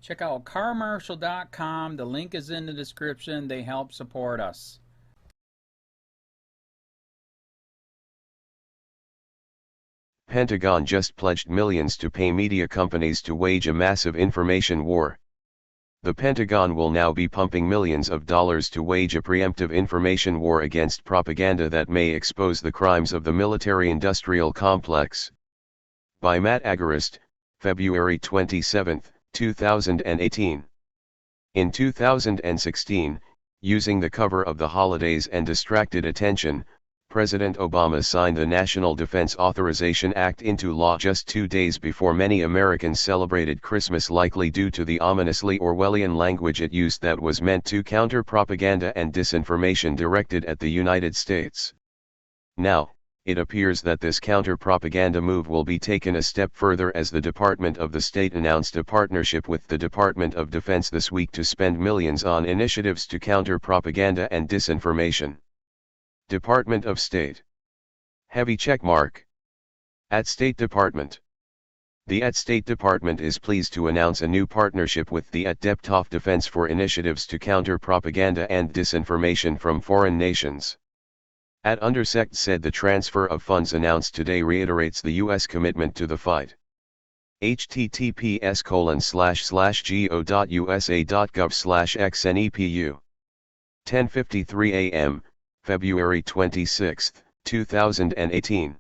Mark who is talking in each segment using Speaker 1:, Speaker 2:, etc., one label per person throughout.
Speaker 1: Check out carmarshal.com. The link is in the description. They help support us.
Speaker 2: Pentagon just pledged millions to pay media companies to wage a massive information war. The Pentagon will now be pumping millions of dollars to wage a preemptive information war against propaganda that may expose the crimes of the military-industrial complex. By Matt Agorist, February 27, 2018. In 2016, using the cover of the holidays and distracted attention, President Obama signed the National Defense Authorization Act into law just 2 days before many Americans celebrated Christmas, likely due to the ominously Orwellian language it used that was meant to counter propaganda and disinformation directed at the United States. Now, it appears that this counter-propaganda move will be taken a step further as the Department of the State announced a partnership with the Department of Defense this week to spend millions on initiatives to counter propaganda and disinformation. Department of State. Heavy checkmark. At State Department. The at State Department is pleased to announce a new partnership with the at Depth of Defense for initiatives to counter propaganda and disinformation from foreign nations. At Undersect said the transfer of funds announced today reiterates the U.S. commitment to the fight. https://go.usa.gov/xnepu. 10:53 a.m. February 26, 2018.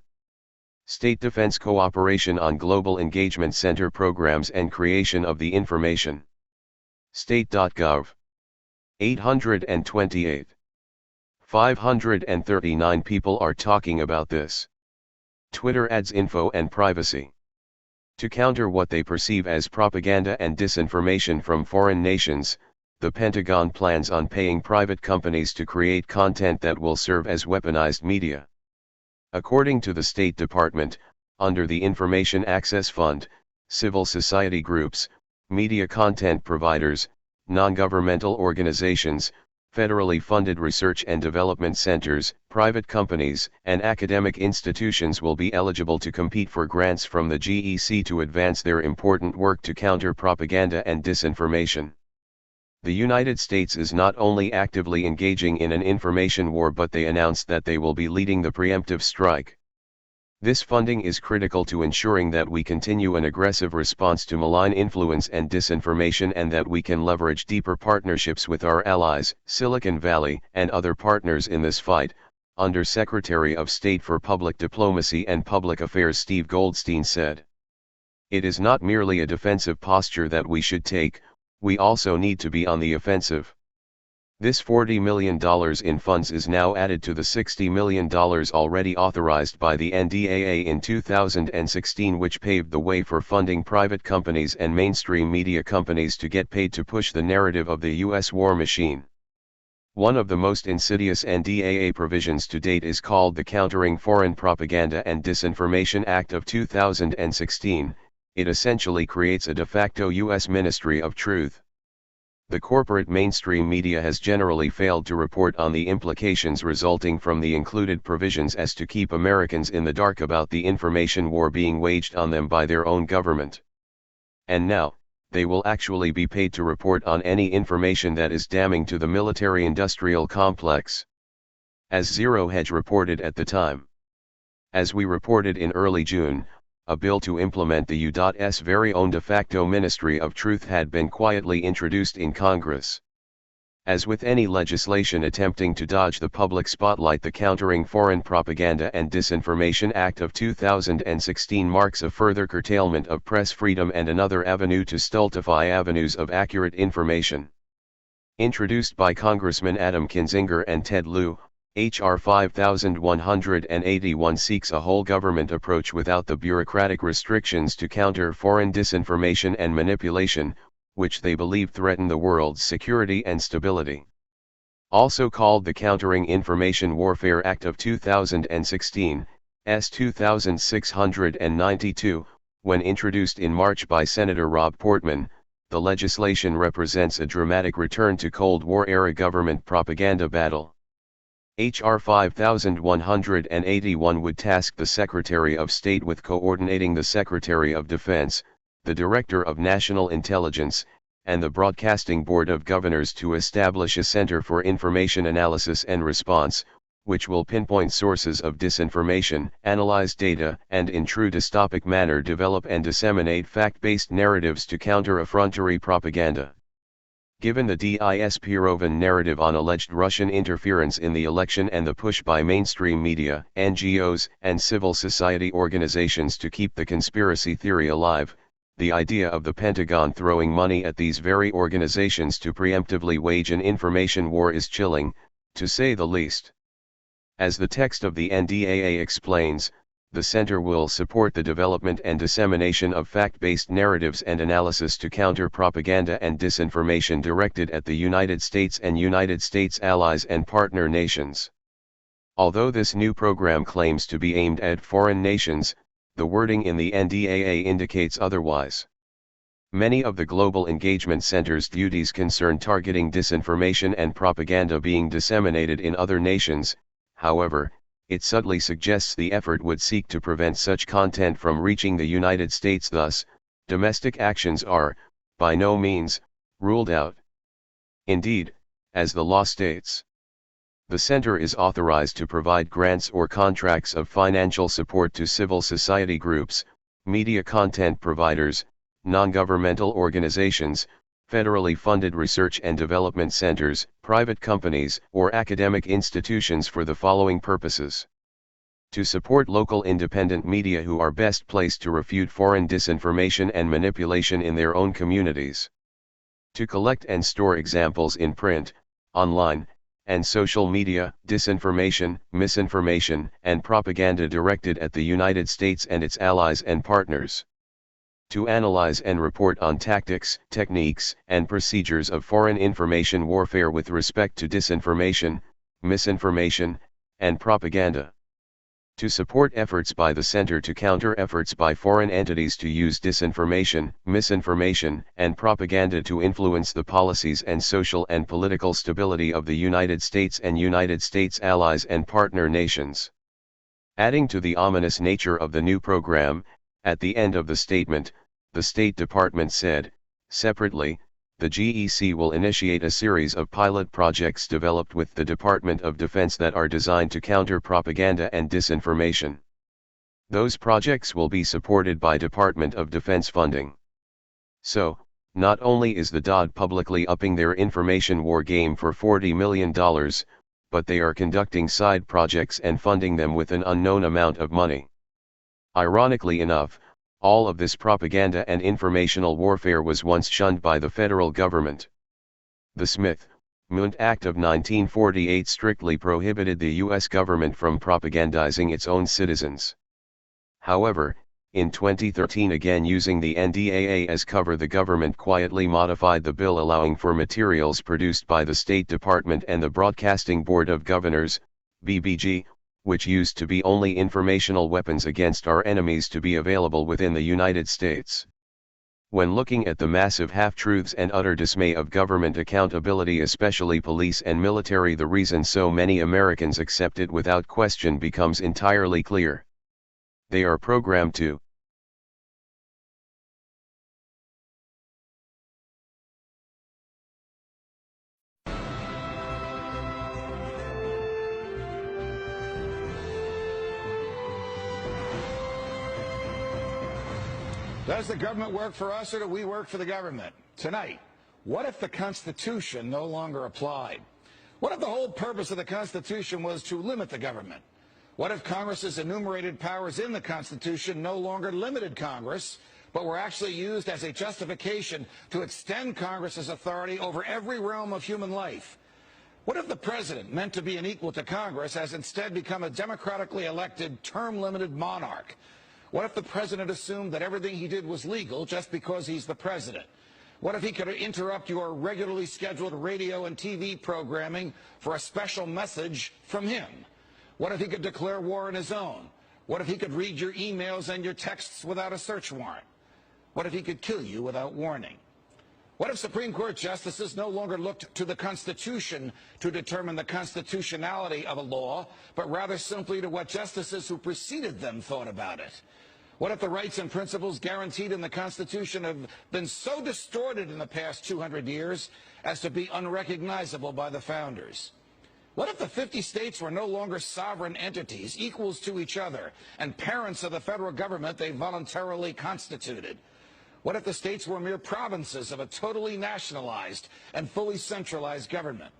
Speaker 2: State Defense Cooperation on Global Engagement Center Programs and Creation of the Information. State.gov. 828. 539 people are talking about this. Twitter adds info and privacy. To counter what they perceive as propaganda and disinformation from foreign nations, the Pentagon plans on paying private companies to create content that will serve as weaponized media. According to the State Department, under the Information Access Fund, civil society groups, media content providers, non-governmental organizations, federally funded research and development centers, private companies, and academic institutions will be eligible to compete for grants from the GEC to advance their important work to counter propaganda and disinformation. The United States is not only actively engaging in an information war, but they announced that they will be leading the preemptive strike. This funding is critical to ensuring that we continue an aggressive response to malign influence and disinformation, and that we can leverage deeper partnerships with our allies, Silicon Valley, and other partners in this fight, Under Secretary of State for Public Diplomacy and Public Affairs Steve Goldstein said. It is not merely a defensive posture that we should take, we also need to be on the offensive. This $40 million in funds is now added to the $60 million already authorized by the NDAA in 2016, which paved the way for funding private companies and mainstream media companies to get paid to push the narrative of the U.S. war machine. One of the most insidious NDAA provisions to date is called the Countering Foreign Propaganda and Disinformation Act of 2016. It essentially creates a de facto U.S. Ministry of Truth. The corporate mainstream media has generally failed to report on the implications resulting from the included provisions as to keep Americans in the dark about the information war being waged on them by their own government. And now, they will actually be paid to report on any information that is damning to the military-industrial complex. As Zero Hedge reported at the time. As we reported in early June, a bill to implement the U.S. very own de facto Ministry of Truth had been quietly introduced in Congress. As with any legislation attempting to dodge the public spotlight, the Countering Foreign Propaganda and Disinformation Act of 2016 marks a further curtailment of press freedom and another avenue to stultify avenues of accurate information. Introduced by Congressman Adam Kinzinger and Ted Lieu, H.R. 5181 seeks a whole-government approach without the bureaucratic restrictions to counter foreign disinformation and manipulation, which they believe threaten the world's security and stability. Also called the Countering Information Warfare Act of 2016, S. 2692, when introduced in March by Senator Rob Portman, the legislation represents a dramatic return to Cold War-era government propaganda battle. H.R. 5181 would task the Secretary of State with coordinating the Secretary of Defense, the Director of National Intelligence, and the Broadcasting Board of Governors to establish a Center for Information Analysis and Response, which will pinpoint sources of disinformation, analyze data, and in true dystopic manner develop and disseminate fact-based narratives to counter effrontery propaganda. Given the dis-proven narrative on alleged Russian interference in the election and the push by mainstream media, NGOs, and civil society organizations to keep the conspiracy theory alive, the idea of the Pentagon throwing money at these very organizations to preemptively wage an information war is chilling, to say the least. As the text of the NDAA explains, the Center will support the development and dissemination of fact-based narratives and analysis to counter propaganda and disinformation directed at the United States and United States allies and partner nations. Although this new program claims to be aimed at foreign nations, the wording in the NDAA indicates otherwise. Many of the Global Engagement Center's duties concern targeting disinformation and propaganda being disseminated in other nations. However, it subtly suggests the effort would seek to prevent such content from reaching the United States. Thus, domestic actions are, by no means, ruled out. Indeed, as the law states, the Center is authorized to provide grants or contracts of financial support to civil society groups, media content providers, non-governmental organizations, federally funded research and development centers, private companies, or academic institutions for the following purposes: to support local independent media who are best placed to refute foreign disinformation and manipulation in their own communities, to collect and store examples in print, online, and social media, disinformation, misinformation, and propaganda directed at the United States and its allies and partners, to analyze and report on tactics, techniques, and procedures of foreign information warfare with respect to disinformation, misinformation, and propaganda, to support efforts by the Center to counter efforts by foreign entities to use disinformation, misinformation, and propaganda to influence the policies and social and political stability of the United States and United States allies and partner nations. Adding to the ominous nature of the new program, at the end of the statement, the State Department said, separately, the GEC will initiate a series of pilot projects developed with the Department of Defense that are designed to counter propaganda and disinformation. Those projects will be supported by Department of Defense funding. So, not only is the DoD publicly upping their information war game for $40 million, but they are conducting side projects and funding them with an unknown amount of money. Ironically enough, all of this propaganda and informational warfare was once shunned by the federal government. The Smith-Mundt Act of 1948 strictly prohibited the U.S. government from propagandizing its own citizens. However, in 2013, again using the NDAA as cover, the government quietly modified the bill allowing for materials produced by the State Department and the Broadcasting Board of Governors, BBG, which used to be only informational weapons against our enemies, to be available within the United States. When looking at the massive half-truths and utter dismay of government accountability, especially police and military, the reason so many Americans accept it without question becomes entirely clear. They are programmed to
Speaker 3: Does the government work for us, or do we work for the government? Tonight, what if the Constitution no longer applied? What if the whole purpose of the Constitution was to limit the government? What if Congress's enumerated powers in the Constitution no longer limited Congress, but were actually used as a justification to extend Congress's authority over every realm of human life? What if the president, meant to be an equal to Congress, has instead become a democratically elected, term-limited monarch? What if the president assumed that everything he did was legal just because he's the president? What if he could interrupt your regularly scheduled radio and TV programming for a special message from him? What if he could declare war on his own? What if he could read your emails and your texts without a search warrant? What if he could kill you without warning? What if Supreme Court justices no longer looked to the Constitution to determine the constitutionality of a law, but rather simply to what justices who preceded them thought about it? What if the rights and principles guaranteed in the Constitution have been so distorted in the past 200 years as to be unrecognizable by the founders? What if the 50 states were no longer sovereign entities, equals to each other, and parents of the federal government they voluntarily constituted? What if the states were mere provinces of a totally nationalized and fully centralized government?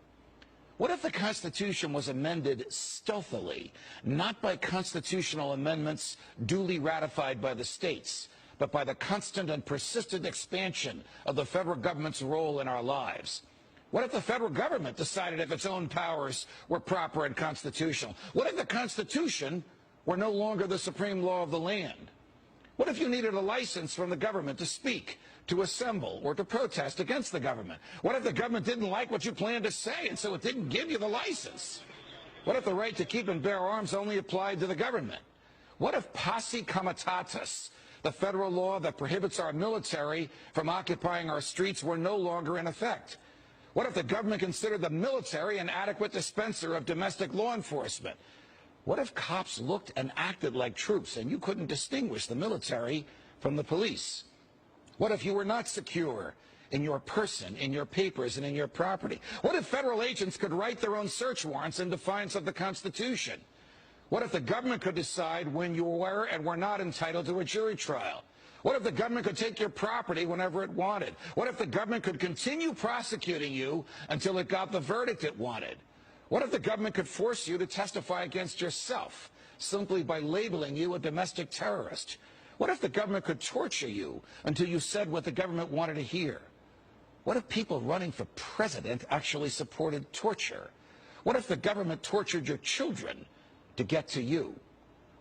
Speaker 3: What if the Constitution was amended stealthily, not by constitutional amendments duly ratified by the states, but by the constant and persistent expansion of the federal government's role in our lives? What if the federal government decided if its own powers were proper and constitutional? What if the Constitution were no longer the supreme law of the land? What if you needed a license from the government to speak, to assemble, or to protest against the government? What if the government didn't like what you planned to say, and so it didn't give you the license? What if the right to keep and bear arms only applied to the government? What if posse comitatus, the federal law that prohibits our military from occupying our streets, were no longer in effect? What if the government considered the military an adequate dispenser of domestic law enforcement? What if cops looked and acted like troops and you couldn't distinguish the military from the police? What if you were not secure in your person, in your papers, and in your property? What if federal agents could write their own search warrants in defiance of the Constitution? What if the government could decide when you were and were not entitled to a jury trial? What if the government could take your property whenever it wanted? What if the government could continue prosecuting you until it got the verdict it wanted? What if the government could force you to testify against yourself simply by labeling you a domestic terrorist? What if the government could torture you until you said what the government wanted to hear? What if people running for president actually supported torture? What if the government tortured your children to get to you?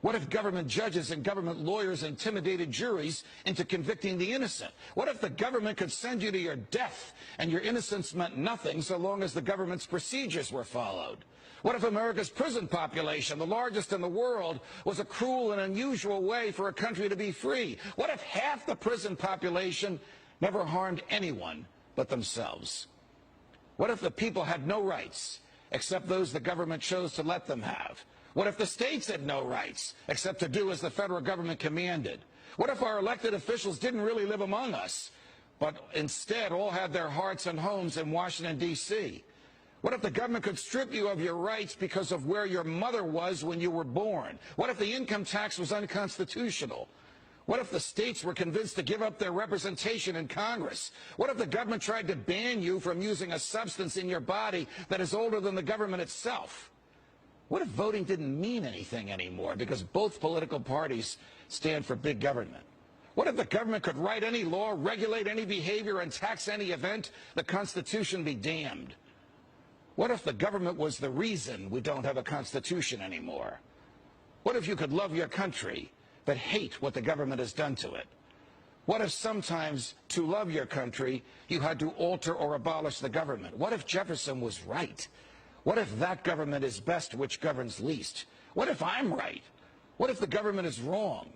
Speaker 3: What if government judges and government lawyers intimidated juries into convicting the innocent? What if the government could send you to your death and your innocence meant nothing so long as the government's procedures were followed? What if America's prison population, the largest in the world, was a cruel and unusual way for a country to be free? What if half the prison population never harmed anyone but themselves? What if the people had no rights except those the government chose to let them have? What if the states had no rights except to do as the federal government commanded? What if our elected officials didn't really live among us, but instead all had their hearts and homes in Washington, D.C.? What if the government could strip you of your rights because of where your mother was when you were born? What if the income tax was unconstitutional? What if the states were convinced to give up their representation in Congress? What if the government tried to ban you from using a substance in your body that is older than the government itself? What if voting didn't mean anything anymore because both political parties stand for big government? What if the government could write any law, regulate any behavior, and tax any event? The Constitution be damned. What if the government was the reason we don't have a Constitution anymore? What if you could love your country but hate what the government has done to it? What if sometimes to love your country you had to alter or abolish the government? What if Jefferson was right? What if that government is best which governs least? What if I'm right? What if the government is wrong?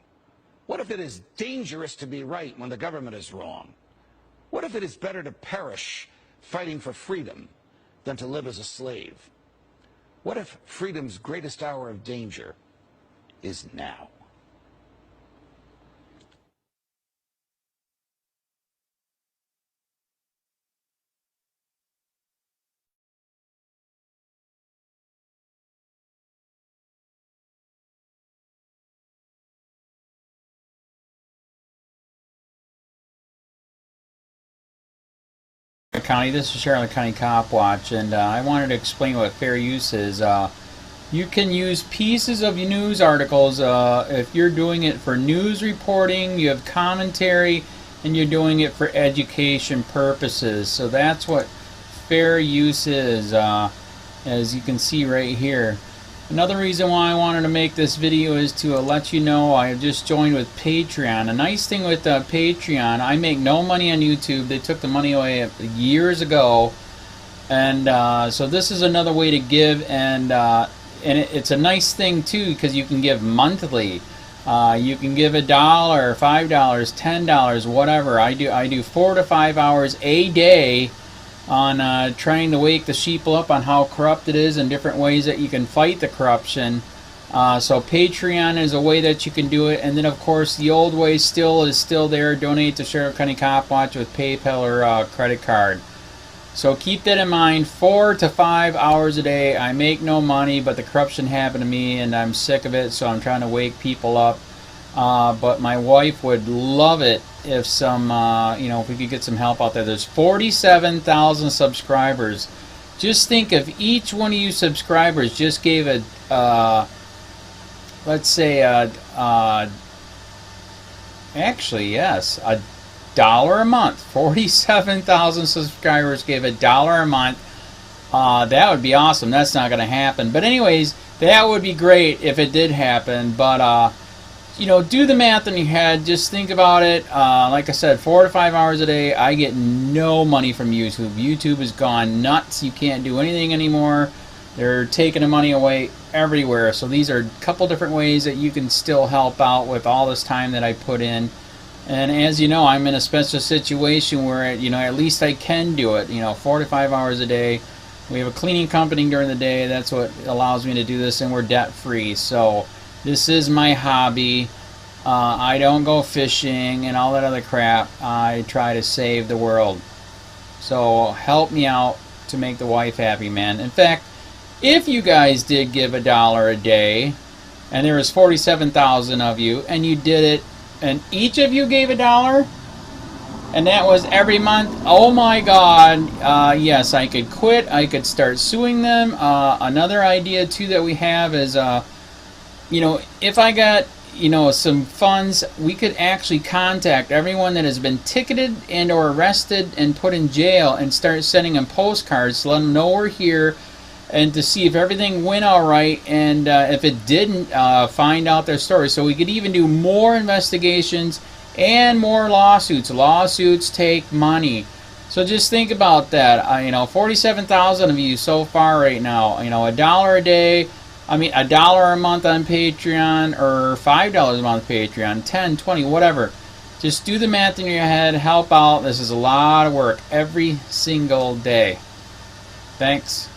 Speaker 3: What if it is dangerous to be right when the government is wrong? What if it is better to perish fighting for freedom than to live as a slave? What if freedom's greatest hour of danger is now?
Speaker 1: County. This is Charlotte County Cop Watch, and I wanted to explain what fair use is. You can use pieces of news articles if you're doing it for news reporting, you have commentary, and you're doing it for education purposes. So that's what fair use is, as you can see right here. Another reason why I wanted to make this video is to let you know I have just joined with Patreon. A nice thing with Patreon, I make no money on YouTube. They took the money away years ago, and so this is another way to give, and it's a nice thing too because you can give monthly. You can give $1, $5, $10, whatever. I do 4 to 5 hours a day on trying to wake the sheeple up on how corrupt it is and different ways that you can fight the corruption. So Patreon is a way that you can do it, and then of course the old way is still there. Donate to Sheriff County Cop Watch with PayPal or credit card. So keep that in mind. 4 to 5 hours a day. I make no money, but the corruption happened to me, and I'm sick of it. So I'm trying to wake people up. But my wife would love it if some, if we could get some help out there. There's 47,000 subscribers. Just think if each one of you subscribers just gave a, let's say, actually, yes, $1 a month. 47,000 subscribers gave $1 a month. That would be awesome. That's not going to happen. But anyways, that would be great if it did happen. But, do the math in your head. Just think about it. Like I said, 4 to 5 hours a day. I get no money from YouTube. YouTube has gone nuts. You can't do anything anymore. They're taking the money away everywhere. So these are a couple different ways that you can still help out with all this time that I put in. And as you know, I'm in a special situation where, at least I can do it. 4 to 5 hours a day. We have a cleaning company during the day. That's what allows me to do this, and we're debt free. So this is my hobby. I don't go fishing and all that other crap. I try to save the world. So help me out to make the wife happy, man. In fact, if you guys did give $1 a day, and there was 47,000 of you, and you did it, and each of you gave $1, and that was every month, oh my God, yes, I could quit. I could start suing them. Another idea too that we have is, if I got, some funds, we could actually contact everyone that has been ticketed and or arrested and put in jail and start sending them postcards to let them know we're here, and to see if everything went all right, and if it didn't, find out their story. So we could even do more investigations and more lawsuits. Lawsuits take money. So just think about that. 47,000 of you so far right now. $1 a day. $1 a month on Patreon, or $5 a month Patreon, 10, 20, whatever. Just do the math in your head. Help out. This is a lot of work every single day. Thanks.